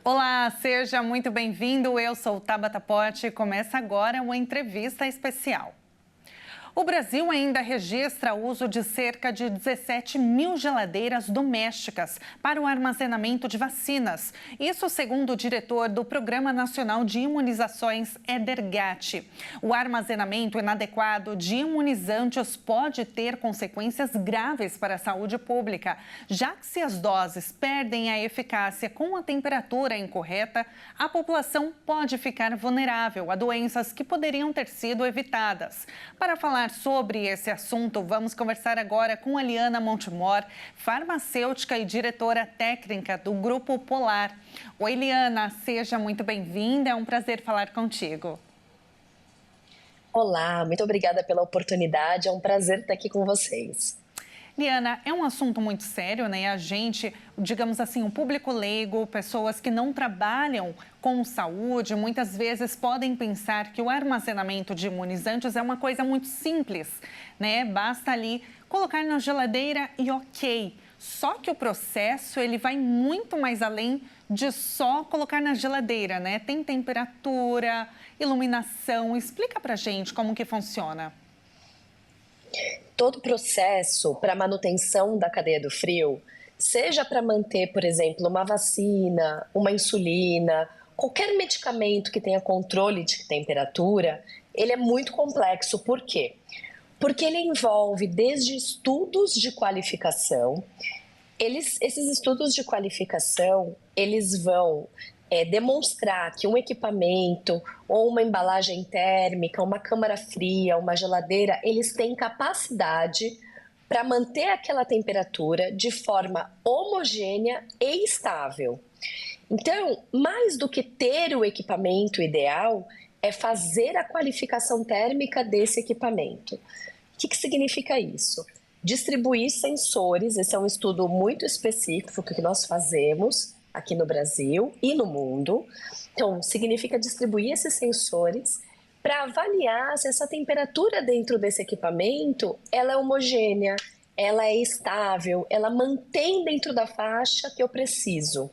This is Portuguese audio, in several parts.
Olá, seja muito bem-vindo. Eu sou Tabata Pote e começa agora uma entrevista especial. O Brasil ainda registra o uso de cerca de 17 mil geladeiras domésticas para o armazenamento de vacinas. Isso segundo o diretor do Programa Nacional de Imunizações, Éder Gatti. O armazenamento inadequado de imunizantes pode ter consequências graves para a saúde pública, já que se as doses perdem a eficácia com a temperatura incorreta, a população pode ficar vulnerável a doenças que poderiam ter sido evitadas. Para falar sobre esse assunto, vamos conversar agora com a Liana Montemor, farmacêutica e diretora técnica do Grupo Polar. Oi, Liana, seja muito bem-vinda, é um prazer falar contigo. Olá, muito obrigada pela oportunidade, é um prazer estar aqui com vocês. Liana, é um assunto muito sério, né? A gente, digamos assim, o público leigo, pessoas que não trabalham com saúde, muitas vezes podem pensar que o armazenamento de imunizantes é uma coisa muito simples, né? Basta ali colocar na geladeira e ok. Só que o processo, ele vai muito mais além de só colocar na geladeira, né? Tem temperatura, iluminação. Explica pra gente como que funciona. Todo o processo para manutenção da cadeia do frio, seja para manter, por exemplo, uma vacina, uma insulina, qualquer medicamento que tenha controle de temperatura, ele é muito complexo. Por quê? Porque ele envolve desde estudos de qualificação. Esses estudos de qualificação, eles vão demonstrar que um equipamento ou uma embalagem térmica, uma câmara fria, uma geladeira, eles têm capacidade para manter aquela temperatura de forma homogênea e estável. Então, mais do que ter o equipamento ideal, é fazer a qualificação térmica desse equipamento. O que significa isso? Distribuir sensores, esse é um estudo muito específico que nós fazemos aqui no Brasil e no mundo. Então, significa distribuir esses sensores para avaliar se essa temperatura dentro desse equipamento ela é homogênea, ela é estável, ela mantém dentro da faixa que eu preciso.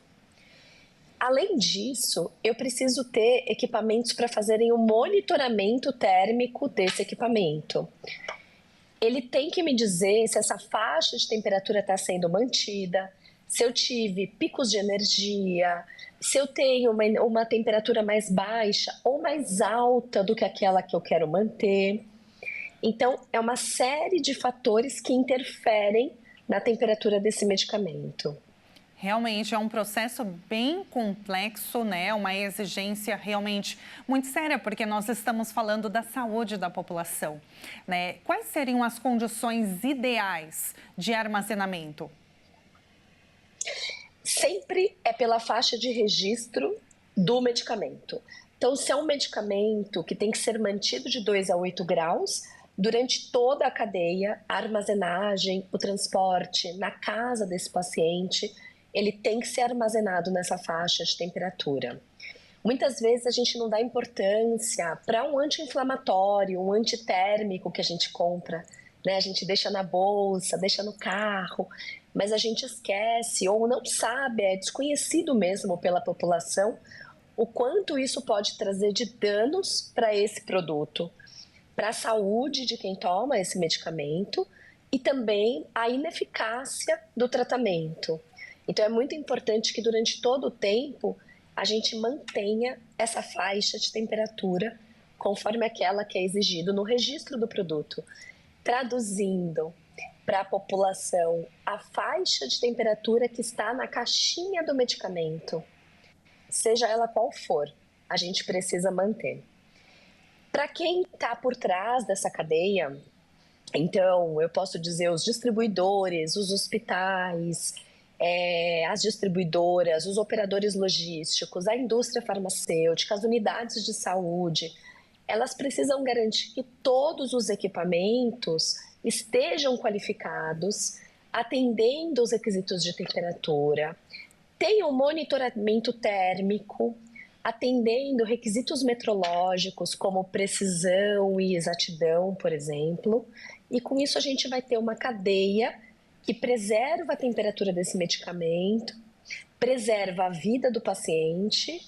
Além disso, eu preciso ter equipamentos para fazerem o monitoramento térmico desse equipamento. Ele tem que me dizer se essa faixa de temperatura está sendo mantida, se eu tive picos de energia, se eu tenho uma temperatura mais baixa ou mais alta do que aquela que eu quero manter. Então, é uma série de fatores que interferem na temperatura desse medicamento. Realmente é um processo bem complexo, né? Uma exigência realmente muito séria, porque nós estamos falando da saúde da população, né? Quais seriam as condições ideais de armazenamento? Sempre é pela faixa de registro do medicamento. Então, se é um medicamento que tem que ser mantido de 2 a 8 graus, durante toda a cadeia, a armazenagem, o transporte, na casa desse paciente, ele tem que ser armazenado nessa faixa de temperatura. Muitas vezes a gente não dá importância para um anti-inflamatório, um antitérmico que a gente compra, né? A gente deixa na bolsa, deixa no carro, mas a gente esquece ou não sabe, é desconhecido mesmo pela população, o quanto isso pode trazer de danos para esse produto, para a saúde de quem toma esse medicamento e também a ineficácia do tratamento. Então é muito importante que durante todo o tempo a gente mantenha essa faixa de temperatura conforme aquela que é exigido no registro do produto. Traduzindo para a população a faixa de temperatura que está na caixinha do medicamento, seja ela qual for, a gente precisa manter. Para quem está por trás dessa cadeia, então eu posso dizer os distribuidores, os hospitais, as distribuidoras, os operadores logísticos, a indústria farmacêutica, as unidades de saúde, elas precisam garantir que todos os equipamentos estejam qualificados, atendendo os requisitos de temperatura, tenham monitoramento térmico, atendendo requisitos metrológicos como precisão e exatidão, por exemplo, e com isso a gente vai ter uma cadeia que preserva a temperatura desse medicamento preserva a vida do paciente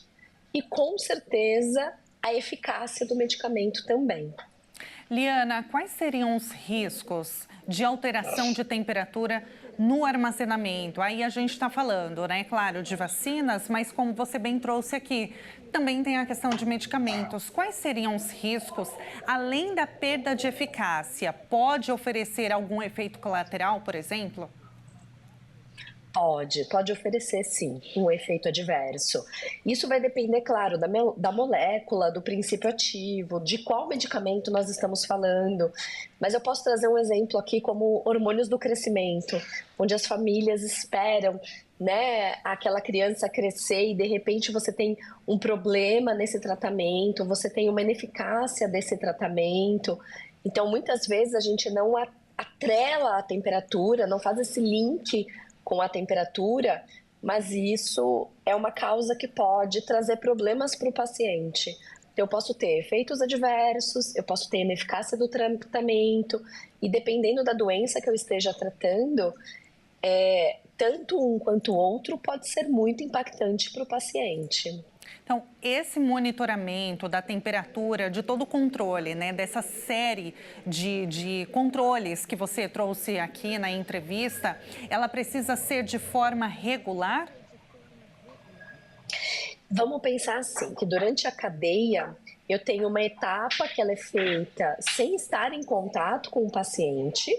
e, com certeza, a eficácia do medicamento também. Liana, quais seriam os riscos de alteração de temperatura no armazenamento? Aí a gente está falando, né, claro, de vacinas, mas como você bem trouxe aqui, também tem a questão de medicamentos. Quais seriam os riscos, além da perda de eficácia? Pode oferecer algum efeito colateral, por exemplo? Pode oferecer sim um efeito adverso. Isso vai depender, claro, da molécula, do princípio ativo, de qual medicamento nós estamos falando. Mas eu posso trazer um exemplo aqui como hormônios do crescimento, onde as famílias esperam, né, aquela criança crescer e de repente você tem um problema nesse tratamento, você tem uma ineficácia desse tratamento. Então, muitas vezes a gente não atrela a temperatura, não faz esse link com a temperatura, mas isso é uma causa que pode trazer problemas para o paciente. Então, eu posso ter efeitos adversos, eu posso ter ineficácia do tratamento, e dependendo da doença que eu esteja tratando, tanto um quanto o outro pode ser muito impactante para o paciente. Então, esse monitoramento da temperatura, de todo o controle, né, dessa série de controles que você trouxe aqui na entrevista, ela precisa ser de forma regular? Vamos pensar assim, que durante a cadeia eu tenho uma etapa que ela é feita sem estar em contato com o paciente,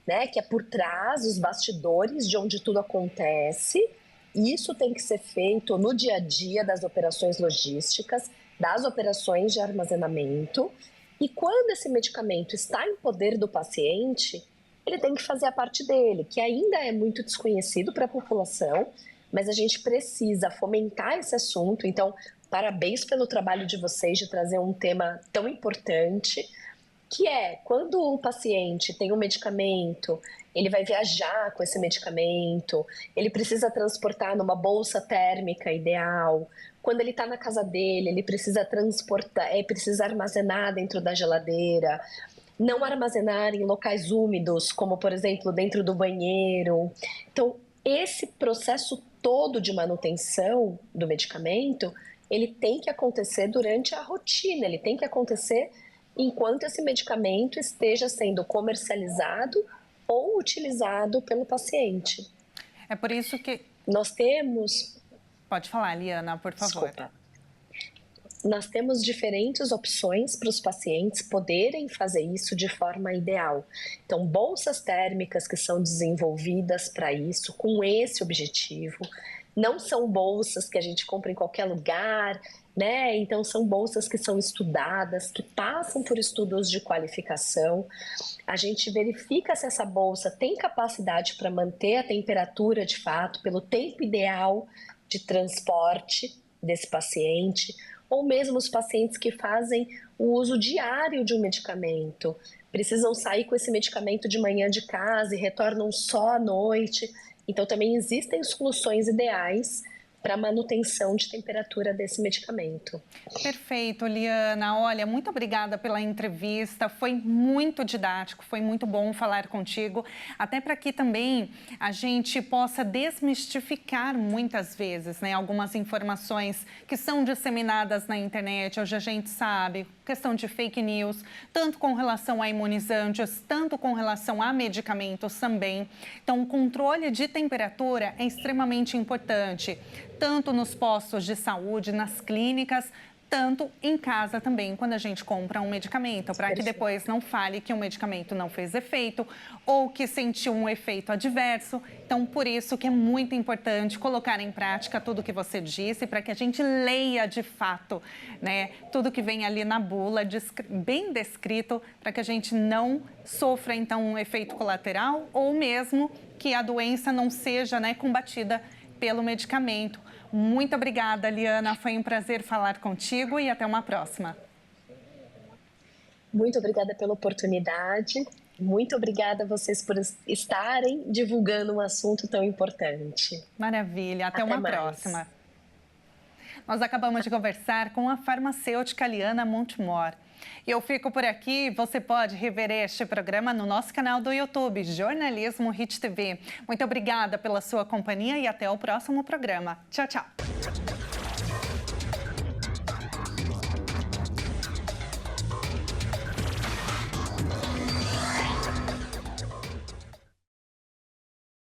né, que é por trás, os bastidores de onde tudo acontece. Isso tem que ser feito no dia a dia das operações logísticas, das operações de armazenamento. E quando esse medicamento está em poder do paciente, ele tem que fazer a parte dele, que ainda é muito desconhecido para a população, mas a gente precisa fomentar esse assunto. Então, parabéns pelo trabalho de vocês de trazer um tema tão importante, que é quando o paciente tem um medicamento, ele vai viajar com esse medicamento, ele precisa transportar numa bolsa térmica ideal. Quando ele está na casa dele, ele precisa transportar, precisa armazenar dentro da geladeira, não armazenar em locais úmidos, como por exemplo dentro do banheiro. Então, esse processo todo de manutenção do medicamento, ele tem que acontecer durante a rotina, ele tem que acontecer enquanto esse medicamento esteja sendo comercializado ou utilizado pelo paciente. É por isso que... Nós temos... Pode falar, Liana, por favor. Desculpa. Nós temos diferentes opções para os pacientes poderem fazer isso de forma ideal. Então, bolsas térmicas que são desenvolvidas para isso, com esse objetivo. Não são bolsas que a gente compra em qualquer lugar, né? Então, são bolsas que são estudadas, que passam por estudos de qualificação. A gente verifica se essa bolsa tem capacidade para manter a temperatura de fato, pelo tempo ideal de transporte desse paciente, ou mesmo os pacientes que fazem o uso diário de um medicamento, precisam sair com esse medicamento de manhã de casa e retornam só à noite. Então, também existem soluções ideais para a manutenção de temperatura desse medicamento. Perfeito, Liana. Olha, muito obrigada pela entrevista. Foi muito didático, foi muito bom falar contigo. Até para que também a gente possa desmistificar muitas vezes, né, algumas informações que são disseminadas na internet. Hoje a gente sabe, questão de fake news, tanto com relação a imunizantes, tanto com relação a medicamentos também. Então, o controle de temperatura é extremamente importante, tanto nos postos de saúde, nas clínicas, tanto em casa também, quando a gente compra um medicamento, para que depois não fale que o medicamento não fez efeito ou que sentiu um efeito adverso. Então, por isso que é muito importante colocar em prática tudo que você disse, para que a gente leia de fato, né, tudo que vem ali na bula, bem descrito, para que a gente não sofra, então, um efeito colateral ou mesmo que a doença não seja, né, combatida pelo medicamento. Muito obrigada, Liana. Foi um prazer falar contigo e até uma próxima. Muito obrigada pela oportunidade. Muito obrigada a vocês por estarem divulgando um assunto tão importante. Maravilha. Até uma mais. próxima. Nós acabamos de conversar com a farmacêutica Liana Montemor. E eu fico por aqui. Você pode rever este programa no nosso canal do YouTube, Jornalismo Hit TV. Muito obrigada pela sua companhia e até o próximo programa. Tchau, tchau.